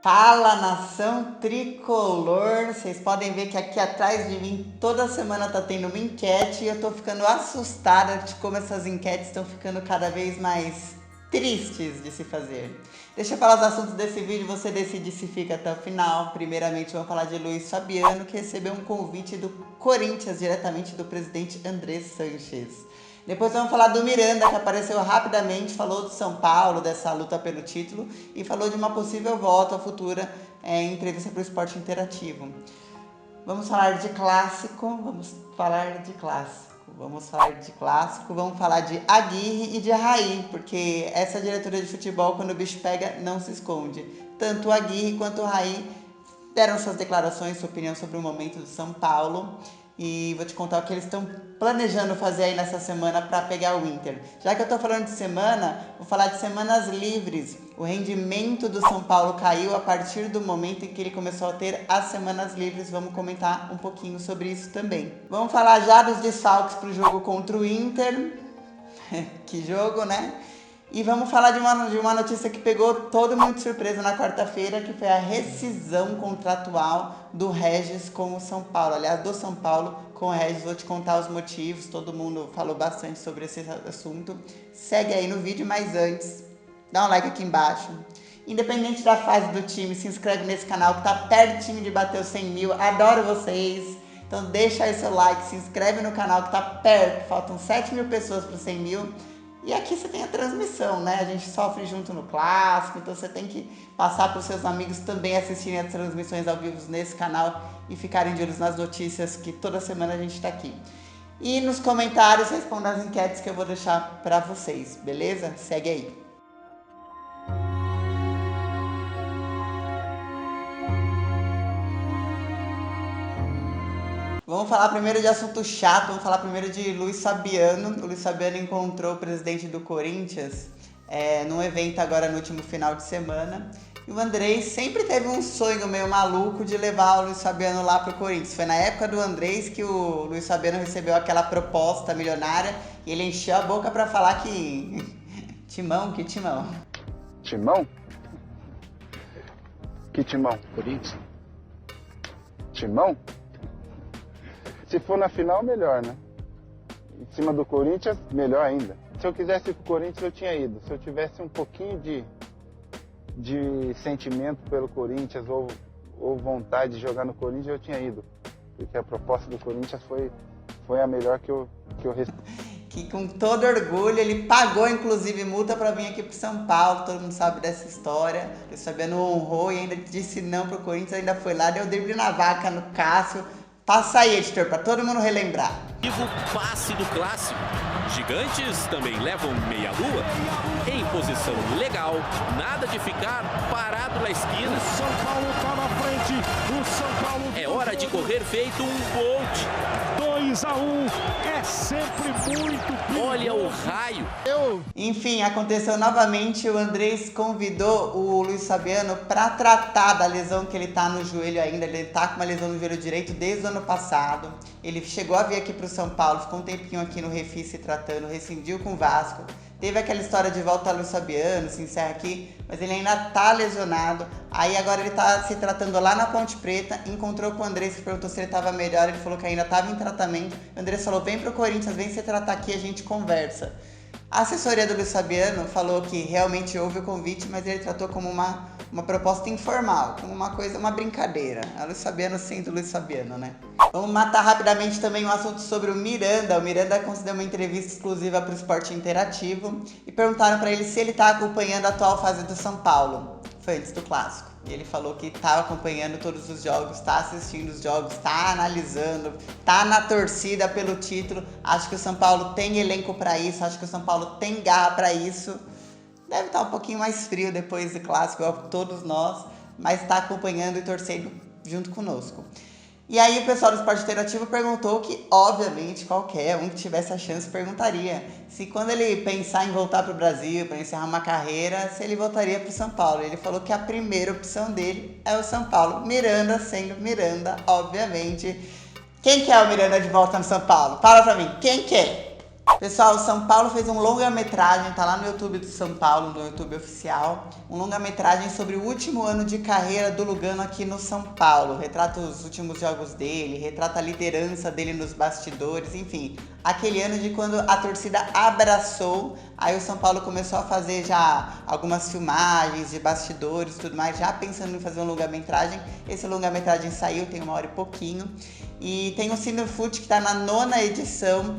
Fala, nação tricolor! Vocês podem ver que aqui atrás de mim toda semana tá tendo uma enquete e eu tô ficando assustada de como essas enquetes estão ficando cada vez mais tristes de se fazer. Deixa eu falar os assuntos desse vídeo, você decide se fica até o final. Primeiramente vamos falar de Luiz Fabiano, que recebeu um convite do Corinthians diretamente do presidente André Sanches. Depois vamos falar do Miranda, que apareceu rapidamente, falou do São Paulo, dessa luta pelo título, e falou de uma possível volta futura em entrevista para o Esporte Interativo. Vamos falar de clássico, vamos falar de Aguirre e de Raí, porque essa diretoria de futebol, quando o bicho pega, não se esconde. Tanto o Aguirre quanto o Raí deram suas declarações, sua opinião sobre o momento do São Paulo. E vou te contar o que eles estão planejando fazer aí nessa semana para pegar o Inter. Já que eu tô falando de semana, vou falar de semanas livres. O rendimento do São Paulo caiu a partir do momento em que ele começou a ter as semanas livres. Vamos comentar um pouquinho sobre isso também. Vamos falar já dos desfalques para o jogo contra o Inter. Que jogo, né? E vamos falar de uma notícia que pegou todo mundo de surpresa na quarta-feira, que foi a rescisão contratual do Regis com o São Paulo. Aliás, do São Paulo com o Regis. Vou te contar os motivos, todo mundo falou bastante sobre esse assunto. Segue aí no vídeo, mas antes, dá um like aqui embaixo. Independente da fase do time, se inscreve nesse canal que tá pertinho de bater os 100 mil. Adoro vocês! Então deixa aí seu like, se inscreve no canal que tá perto, faltam 7 mil pessoas para 100 mil. E aqui você tem a transmissão, né? A gente sofre junto no clássico, então você tem que passar para os seus amigos também assistirem as transmissões ao vivo nesse canal e ficarem de olho nas notícias que toda semana a gente está aqui. E nos comentários responda as enquetes que eu vou deixar para vocês, beleza? Segue aí. Vamos falar primeiro de assunto chato, vamos falar primeiro de Luiz Fabiano. O Luiz Fabiano encontrou o presidente do Corinthians num evento agora no último final de semana. E o Andrés sempre teve um sonho meio maluco de levar o Luiz Fabiano lá pro Corinthians. Foi na época do Andrés que o Luiz Fabiano recebeu aquela proposta milionária e ele encheu a boca para falar que... Timão, que timão? Timão? Que timão? Corinthians? Timão? Se for na final, melhor, né? Em cima do Corinthians, melhor ainda. Se eu quisesse ir pro Corinthians, eu tinha ido. Se eu tivesse um pouquinho de sentimento pelo Corinthians ou vontade de jogar no Corinthians, eu tinha ido. Porque a proposta do Corinthians foi a melhor que eu recebi. Que com todo orgulho, ele pagou inclusive multa para vir aqui pro São Paulo, todo mundo sabe dessa história. O Fabiano honrou e ainda disse não pro Corinthians, ainda foi lá, deu drible na vaca no Cássio. Passa aí, editor, para todo mundo relembrar. Vivo passe do clássico. Gigantes também levam meia-lua. Em posição legal, nada de ficar parado na esquina. O São Paulo tá na frente. O São Paulo... É hora de correr feito um Bolt. 2-1. É sempre muito perigoso. Olha o raio. Enfim, aconteceu novamente. O Andrés convidou o Luiz Fabiano para tratar da lesão que ele tá no joelho ainda. Ele tá com uma lesão no joelho direito desde o ano passado. Ele chegou a vir aqui pro São Paulo, ficou um tempinho aqui no Refi se tratando, rescindiu com o Vasco. Teve aquela história de volta a Luiz Fabiano, se encerra aqui, mas ele ainda tá lesionado. Aí agora ele tá se tratando lá na Ponte Preta, encontrou com o Andrés, que perguntou se ele tava melhor, ele falou que ainda tava em tratamento. O Andrés falou, vem pro Corinthians, vem se tratar aqui, a gente conversa. A assessoria do Luiz Fabiano falou que realmente houve o convite, mas ele tratou como uma proposta informal, como uma brincadeira. A Luiz Fabiano sendo Luiz Fabiano, né? Vamos matar rapidamente também um assunto sobre o Miranda. O Miranda concedeu uma entrevista exclusiva para o Esporte Interativo e perguntaram para ele se ele está acompanhando a atual fase do São Paulo. Foi antes do clássico. E ele falou que estava acompanhando todos os jogos, está assistindo os jogos, está analisando, está na torcida pelo título. Acho que o São Paulo tem elenco para isso, acho que o São Paulo tem garra para isso. Deve estar um pouquinho mais frio depois do clássico, igual todos nós, mas está acompanhando e torcendo junto conosco. E aí o pessoal do Esporte Interativo perguntou que, obviamente, qualquer um que tivesse a chance perguntaria se quando ele pensar em voltar para o Brasil, para encerrar uma carreira, se ele voltaria para o São Paulo. Ele falou que a primeira opção dele é o São Paulo. Miranda sendo Miranda, obviamente. Quem quer o Miranda de volta no São Paulo? Fala pra mim, quem quer? Pessoal, o São Paulo fez um longa-metragem, tá lá no YouTube do São Paulo, no YouTube oficial. Um longa-metragem sobre o último ano de carreira do Lugano aqui no São Paulo. Retrata os últimos jogos dele, retrata a liderança dele nos bastidores, enfim. Aquele ano de quando a torcida abraçou, aí o São Paulo começou a fazer já algumas filmagens de bastidores e tudo mais, já pensando em fazer um longa-metragem. Esse longa-metragem saiu, tem 1 hora e pouquinho. E tem o Cinefute que tá na 9ª edição.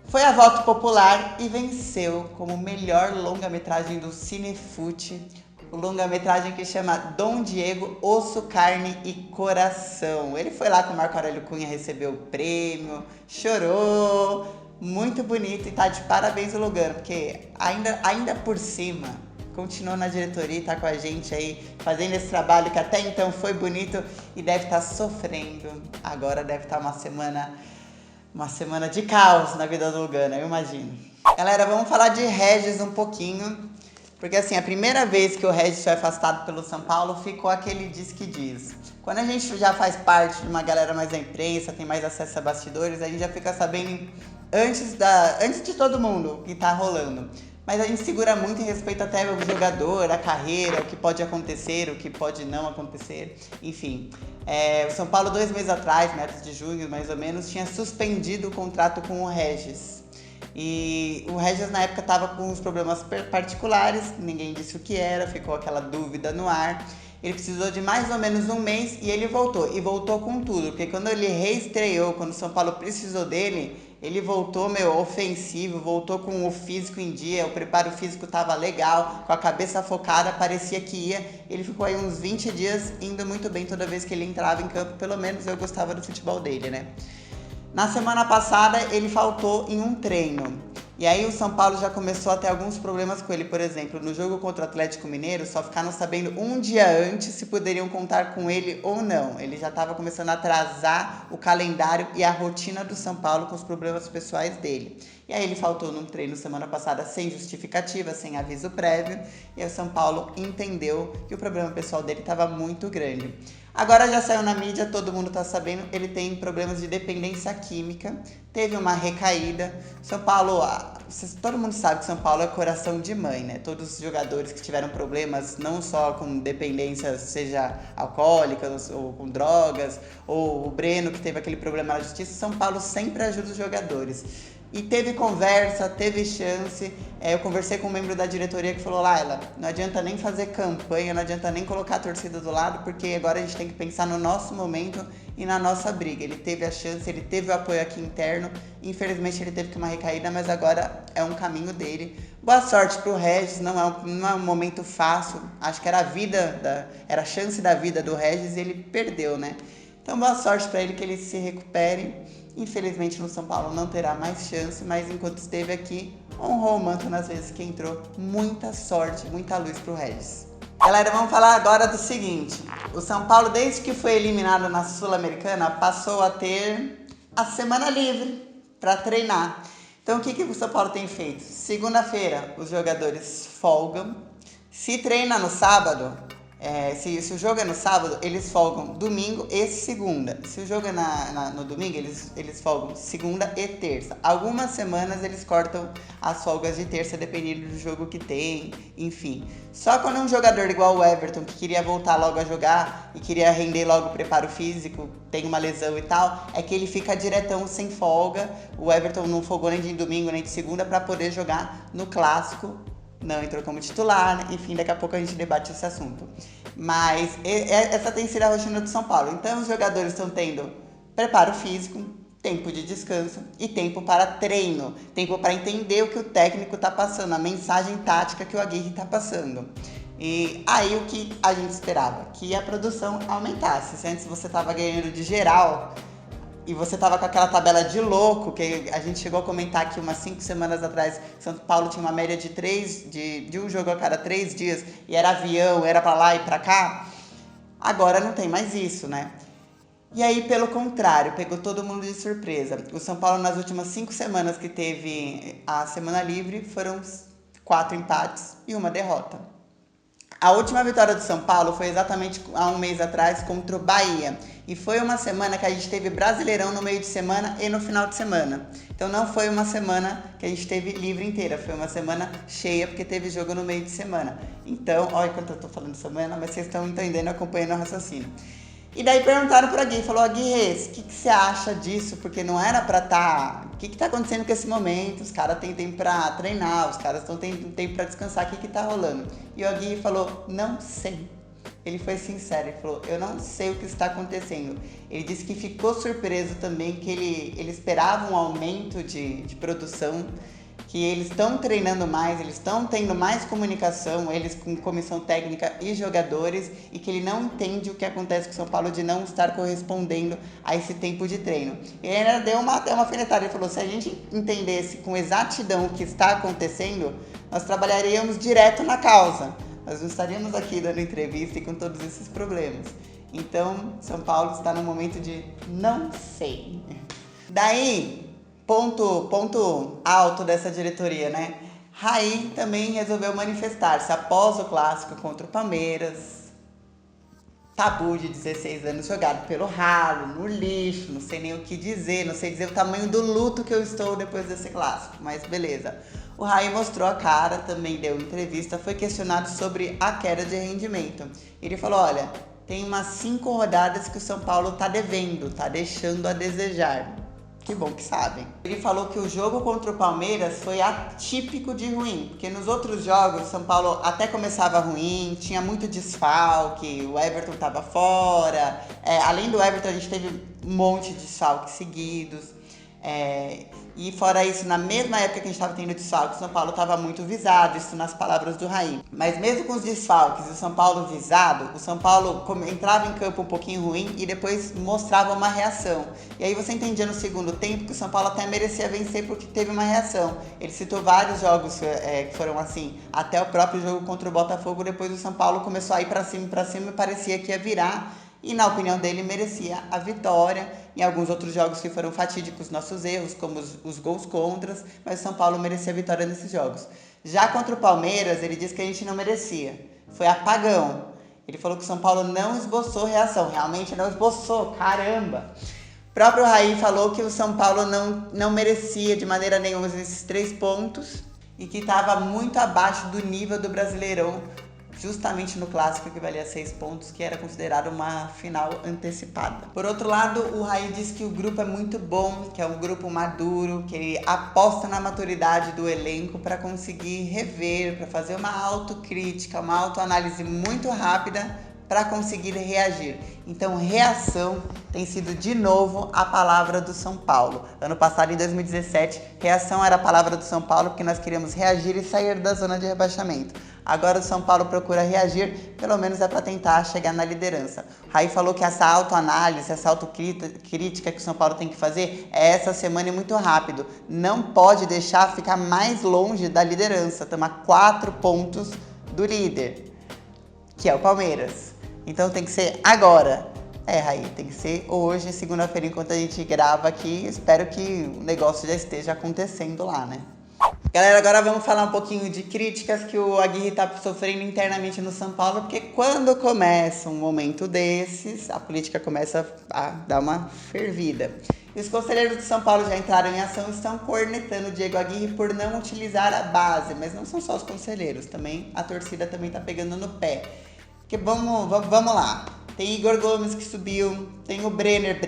Foi a voto popular e venceu como melhor longa-metragem do Cinefute, o longa-metragem que chama Dom Diego, Osso, Carne e Coração. Ele foi lá com o Marco Aurélio Cunha, recebeu o prêmio, chorou, muito bonito e tá de parabéns o Lugano, porque ainda por cima continuou na diretoria e tá com a gente aí fazendo esse trabalho que até então foi bonito e deve estar sofrendo. Agora deve estar uma semana de caos na vida do Lugano, eu imagino. Galera, vamos falar de Regis um pouquinho, porque assim, a primeira vez que o Regis foi afastado pelo São Paulo ficou aquele diz que diz. Quando a gente já faz parte de uma galera mais da imprensa, tem mais acesso a bastidores, a gente já fica sabendo antes de todo mundo o que tá rolando. Mas a gente segura muito em respeito até ao jogador, a carreira, o que pode acontecer, o que pode não acontecer, enfim. O São Paulo, 2 meses atrás, meados de junho mais ou menos, tinha suspendido o contrato com o Regis. E o Regis na época estava com uns problemas particulares, ninguém disse o que era, ficou aquela dúvida no ar. Ele precisou de mais ou menos 1 mês e ele voltou. E voltou com tudo, porque quando ele reestreou, quando o São Paulo precisou dele, ele voltou, ofensivo, voltou com o físico em dia, o preparo físico tava legal, com a cabeça focada, parecia que ia. Ele ficou aí uns 20 dias indo muito bem toda vez que ele entrava em campo, pelo menos eu gostava do futebol dele, né? Na semana passada, ele faltou em um treino. E aí o São Paulo já começou a ter alguns problemas com ele. Por exemplo, no jogo contra o Atlético Mineiro, só ficaram sabendo um dia antes se poderiam contar com ele ou não. Ele já estava começando a atrasar o calendário e a rotina do São Paulo com os problemas pessoais dele. E aí ele faltou num treino semana passada sem justificativa, sem aviso prévio. E aí o São Paulo entendeu que o problema pessoal dele estava muito grande. Agora já saiu na mídia, todo mundo tá sabendo, ele tem problemas de dependência química, teve uma recaída. São Paulo, todo mundo sabe que São Paulo é coração de mãe, né? Todos os jogadores que tiveram problemas, não só com dependência, seja alcoólicas ou com drogas, ou o Breno que teve aquele problema na justiça, São Paulo sempre ajuda os jogadores. E teve conversa, teve chance. Eu conversei com um membro da diretoria que falou: Laila, não adianta nem fazer campanha, não adianta nem colocar a torcida do lado, porque agora a gente tem que pensar no nosso momento e na nossa briga. Ele teve a chance, ele teve o apoio aqui interno. Infelizmente ele teve que uma recaída, mas agora é um caminho dele. Boa sorte pro Regis, não é um momento fácil. Acho que era era a chance da vida do Regis e ele perdeu, né? Então boa sorte para ele, que ele se recupere. Infelizmente no São Paulo não terá mais chance, mas enquanto esteve aqui, honrou o manto nas vezes que entrou. Muita sorte, muita luz pro Regis. Galera, vamos falar agora do seguinte. O São Paulo, desde que foi eliminado na Sul-Americana, passou a ter a semana livre para treinar. Então o que o São Paulo tem feito? Segunda-feira os jogadores folgam. Se treina no sábado, se o jogo é no sábado, eles folgam domingo e segunda. Se o jogo é no domingo, eles folgam segunda e terça. Algumas semanas eles cortam as folgas de terça, dependendo do jogo que tem, enfim. Só quando um jogador igual o Everton, que queria voltar logo a jogar e queria render logo o preparo físico, tem uma lesão e tal, é que ele fica diretão sem folga. O Everton não folgou nem de domingo nem de segunda para poder jogar no clássico. Não entrou como titular, né? Enfim, daqui a pouco a gente debate esse assunto. Mas essa tem sido a rotina do São Paulo. Então os jogadores estão tendo preparo físico, tempo de descanso e tempo para treino. Tempo para entender o que o técnico está passando, a mensagem tática que o Aguirre está passando. E aí o que a gente esperava? Que a produção aumentasse. Se antes você estava ganhando de geral e você tava com aquela tabela de louco, que a gente chegou a comentar aqui umas 5 semanas atrás, São Paulo tinha uma média de um jogo a cada 3 dias, e era avião, era pra lá e pra cá. Agora não tem mais isso, né? E aí, pelo contrário, pegou todo mundo de surpresa. O São Paulo, nas últimas 5 semanas que teve a semana livre, foram 4 empates e 1 derrota. A última vitória do São Paulo foi exatamente há um mês atrás contra o Bahia. E foi uma semana que a gente teve Brasileirão no meio de semana e no final de semana. Então não foi uma semana que a gente teve livre inteira, foi uma semana cheia porque teve jogo no meio de semana. Então, olha quanto eu tô falando semana, mas vocês estão entendendo, acompanhando o raciocínio. E daí perguntaram pro Agui, falou, Agui, o que você acha disso? Porque não era pra tá... O que tá acontecendo com esse momento? Os caras têm tempo pra treinar, os caras estão tendo tempo pra descansar, o que tá rolando? E o Agui falou, não sei. Ele foi sincero, ele falou, eu não sei o que está acontecendo. Ele disse que ficou surpreso também, que ele esperava um aumento de produção, que eles estão treinando mais, eles estão tendo mais comunicação, eles com comissão técnica e jogadores, e que ele não entende o que acontece com o São Paulo de não estar correspondendo a esse tempo de treino. E ele ainda deu uma alfinetada, ele falou, se a gente entendesse com exatidão o que está acontecendo, nós trabalharíamos direto na causa. Nós não estaríamos aqui dando entrevista e com todos esses problemas. Então, São Paulo está no momento de não sei. Daí, ponto alto dessa diretoria, né? Raí também resolveu manifestar-se após o clássico contra o Palmeiras. Tabu de 16 anos jogado pelo ralo, no lixo, não sei nem o que dizer, não sei dizer o tamanho do luto que eu estou depois desse clássico, mas beleza. O Raí mostrou a cara, também deu entrevista, foi questionado sobre a queda de rendimento. Ele falou, olha, tem umas 5 rodadas que o São Paulo tá devendo, tá deixando a desejar. Que bom que sabem. Ele falou que o jogo contra o Palmeiras foi atípico de ruim, porque nos outros jogos o São Paulo até começava ruim, tinha muito desfalque, o Everton tava fora, além do Everton a gente teve um monte de desfalques seguidos. E fora isso, na mesma época que a gente estava tendo desfalques, o São Paulo estava muito visado, isso nas palavras do Raí. Mas mesmo com os desfalques e o São Paulo visado, o São Paulo entrava em campo um pouquinho ruim e depois mostrava uma reação. E aí você entendia no segundo tempo que o São Paulo até merecia vencer porque teve uma reação. Ele citou vários jogos que foram assim, até o próprio jogo contra o Botafogo, depois o São Paulo começou a ir para cima e parecia que ia virar. E na opinião dele merecia a vitória. Em alguns outros jogos que foram fatídicos, nossos erros, como os gols contras, mas o São Paulo merecia a vitória nesses jogos. Já contra o Palmeiras, ele disse que a gente não merecia. Foi apagão. Ele falou que o São Paulo não esboçou reação. Realmente não esboçou, caramba! O próprio Raí falou que o São Paulo não merecia de maneira nenhuma esses 3 pontos e que estava muito abaixo do nível do Brasileirão, justamente no clássico que valia 6 pontos, que era considerado uma final antecipada. Por outro lado, o Raí diz que o grupo é muito bom, que é um grupo maduro, que ele aposta na maturidade do elenco para conseguir rever, para fazer uma autocrítica, uma autoanálise muito rápida para conseguir reagir. Então, reação tem sido de novo a palavra do São Paulo. Ano passado, em 2017, reação era a palavra do São Paulo porque nós queríamos reagir e sair da zona de rebaixamento. Agora o São Paulo procura reagir, pelo menos é para tentar chegar na liderança. O Raí falou que essa autoanálise, essa autocrítica que o São Paulo tem que fazer é essa semana e muito rápido. Não pode deixar ficar mais longe da liderança. Estamos a 4 pontos do líder, que é o Palmeiras. Então tem que ser agora. Raí, tem que ser hoje, segunda-feira, enquanto a gente grava aqui. Espero que o negócio já esteja acontecendo lá, né? Galera, agora vamos falar um pouquinho de críticas que o Aguirre tá sofrendo internamente no São Paulo, porque quando começa um momento desses, a política começa a dar uma fervida. E os conselheiros do São Paulo já entraram em ação e estão cornetando o Diego Aguirre por não utilizar a base, mas não são só os conselheiros, também a torcida também tá pegando no pé. Porque vamos lá. Tem Igor Gomes que subiu, tem o Brenner,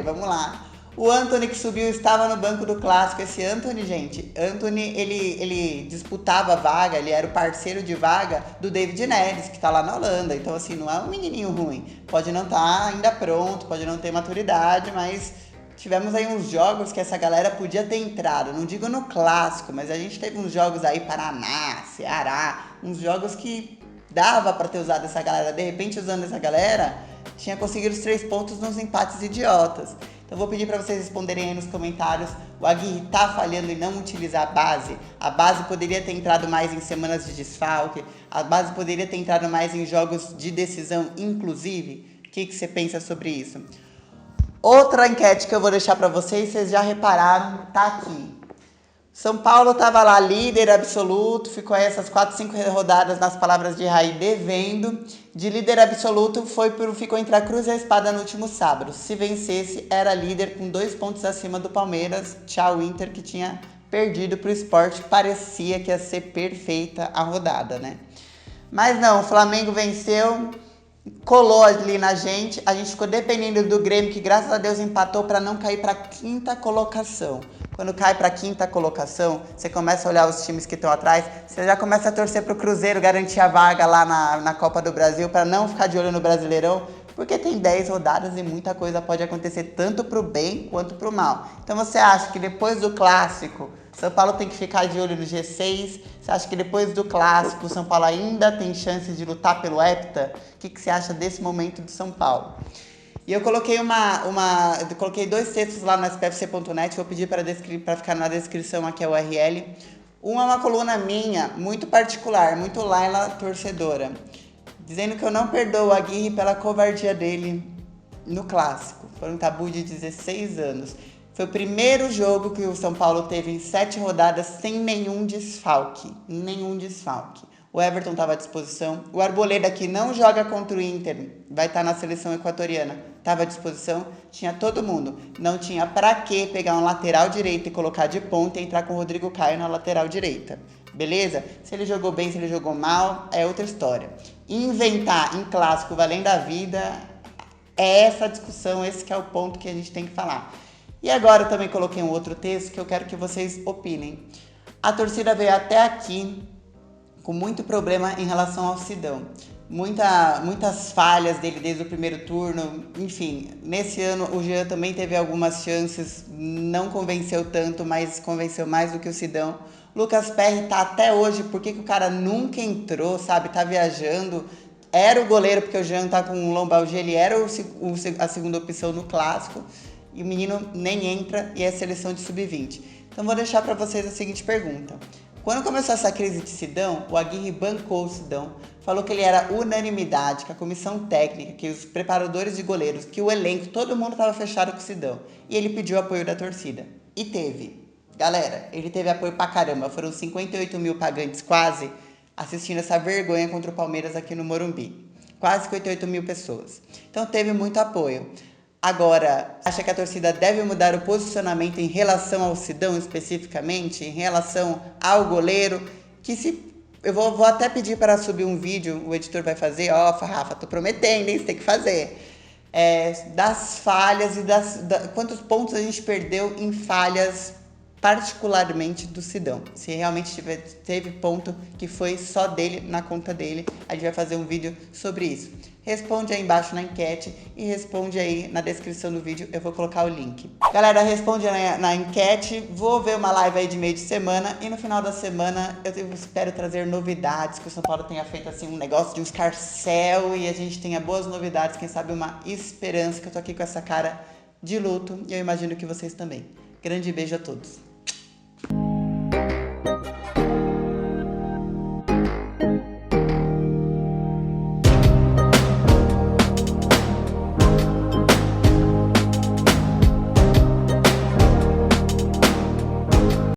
vamos lá. O Antony que subiu estava no banco do clássico. Esse Antony, gente, ele disputava a vaga, ele era o parceiro de vaga do David Neres, que tá lá na Holanda. Então, assim, não é um menininho ruim. Pode não estar ainda pronto, pode não ter maturidade, mas tivemos aí uns jogos que essa galera podia ter entrado. Não digo no clássico, mas a gente teve uns jogos aí, Paraná, Ceará, uns jogos que dava pra ter usado essa galera. De repente, usando essa galera, tinha conseguido os 3 pontos nos empates idiotas. Então vou pedir para vocês responderem aí nos comentários. O Aguirre tá falhando em não utilizar a base? A base poderia ter entrado mais em semanas de desfalque? A base poderia ter entrado mais em jogos de decisão, inclusive? O que você pensa sobre isso? Outra enquete que eu vou deixar para vocês já repararam, tá aqui. São Paulo estava lá líder absoluto, ficou aí essas 4, 5 rodadas nas palavras de Raí devendo. De líder absoluto ficou entre a cruz e a espada no último sábado. Se vencesse, era líder com 2 pontos acima do Palmeiras. Tchau, Inter, que tinha perdido para o Sport. Parecia que ia ser perfeita a rodada, né? Mas não, o Flamengo venceu, colou ali na gente. A gente ficou dependendo do Grêmio, que graças a Deus empatou para não cair para a 5ª colocação. Quando cai para a 5ª colocação, você começa a olhar os times que estão atrás, você já começa a torcer para o Cruzeiro garantir a vaga lá na Copa do Brasil, para não ficar de olho no Brasileirão, porque tem 10 rodadas e muita coisa pode acontecer, tanto para o bem quanto para o mal. Então você acha que depois do Clássico, São Paulo tem que ficar de olho no G6? Você acha que depois do Clássico, São Paulo ainda tem chance de lutar pelo hepta? O que você acha desse momento de São Paulo? E eu coloquei coloquei 2 textos lá no spfc.net, vou pedir para ficar na descrição aqui a URL. Um é uma coluna minha, muito particular, muito Laila torcedora, dizendo que eu não perdoo a Aguirre pela covardia dele no Clássico. Foi um tabu de 16 anos. Foi o primeiro jogo que o São Paulo teve em 7 rodadas sem nenhum desfalque. O Everton estava à disposição. O Arboleda, que não joga contra o Inter, vai estar na seleção equatoriana, estava à disposição. Tinha todo mundo. Não tinha para que pegar um lateral direito e colocar de ponta e entrar com o Rodrigo Caio na lateral direita. Beleza? Se ele jogou bem, se ele jogou mal, é outra história. Inventar em clássico valendo a vida, é essa discussão, esse que é o ponto que a gente tem que falar. E agora eu também coloquei um outro texto que eu quero que vocês opinem. A torcida veio até aqui com muito problema em relação ao Sidão. Muitas falhas dele desde o primeiro turno. Enfim, nesse ano o Jean também teve algumas chances, não convenceu tanto, mas convenceu mais do que o Sidão. Lucas Perry tá até hoje, por que o cara nunca entrou, sabe? Tá viajando. Era o goleiro, porque o Jean tá com um lombalgia, ele era a segunda opção no Clássico. E o menino nem entra e é seleção de sub-20. Então vou deixar para vocês a seguinte pergunta. Quando começou essa crise de Sidão, o Aguirre bancou o Sidão, falou que ele era unanimidade, que a comissão técnica, que os preparadores de goleiros, que o elenco, todo mundo estava fechado com o Sidão. E ele pediu apoio da torcida. E teve. Galera, ele teve apoio pra caramba. Foram 58 mil pagantes quase assistindo essa vergonha contra o Palmeiras aqui no Morumbi. Quase 58 mil pessoas. Então teve muito apoio. Agora, acha que a torcida deve mudar o posicionamento em relação ao Sidão especificamente, em relação ao goleiro, eu vou até pedir para subir um vídeo, o editor vai fazer, Rafa, tô prometendo, hein, você tem que fazer, das falhas e quantos pontos a gente perdeu em falhas, particularmente do Sidão. Se realmente teve ponto que foi só dele, na conta dele, a gente vai fazer um vídeo sobre isso. Responde aí embaixo na enquete e responde aí na descrição do vídeo, eu vou colocar o link. Galera, responde na enquete, vou ver uma live aí de meio de semana e no final da semana eu espero trazer novidades, que o São Paulo tenha feito assim um negócio de um escarcéu e a gente tenha boas novidades, quem sabe uma esperança, que eu tô aqui com essa cara de luto e eu imagino que vocês também. Grande beijo a todos.